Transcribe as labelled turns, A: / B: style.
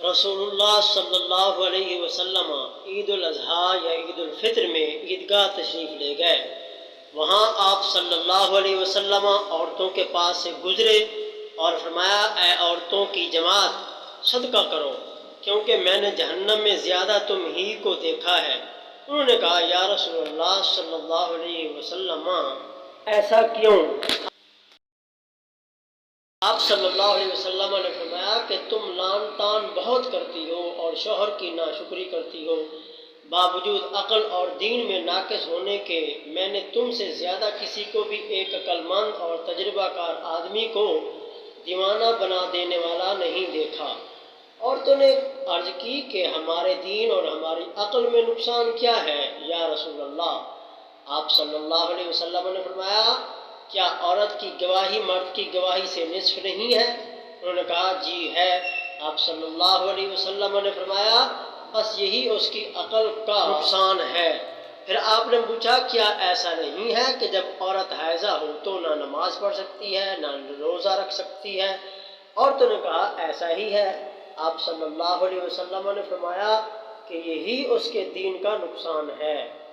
A: رسولullah صلی اللہ علیہ وسلم عید الاضحیٰ یا عید الفطر میں عیدگاہ تشریف لے گئے۔ وہاں آپ صلی اللہ علیہ وسلم عورتوں کے پاس سے گزرے اور فرمایا، اے عورتوں کی جماعت، صدقہ کرو، کیونکہ میں نے جہنم میں زیادہ تم ہی کو دیکھا ہے۔ انہوں نے کہا، یا رسول اللہ صلی اللہ علیہ وسلم، ایسا کیوں؟ آپ صلی اللہ علیہ وسلم نے فرمایا کہ تم لان تان بہت کرتی ہو اور شوہر کی ناشکری کرتی ہو۔ باوجود عقل اور دین میں ناقص ہونے کے میں نے تم سے زیادہ کسی کو بھی ایک عقل مند اور تجربہ کار آدمی کو دیوانہ بنا دینے والا نہیں دیکھا۔ عورتوں نے عرض کی کہ ہمارے دین اور ہماری عقل میں نقصان کیا ہے یا رسول اللہ؟ آپ صلی اللہ علیہ وسلم نے فرمایا، کیا عورت کی گواہی مرد کی گواہی سے نصف نہیں ہے؟ انہوں نے کہا، جی ہے۔ آپ صلی اللہ علیہ وسلم نے فرمایا، بس یہی اس کی عقل کا نقصان ہے۔ پھر آپ نے پوچھا، کیا ایسا نہیں ہے کہ جب عورت حائضہ ہو تو نہ نماز پڑھ سکتی ہے نہ روزہ رکھ سکتی ہے؟ عورتوں نے کہا، ایسا ہی ہے۔ آپ صلی اللہ علیہ وسلم نے فرمایا کہ یہی اس کے دین کا نقصان ہے۔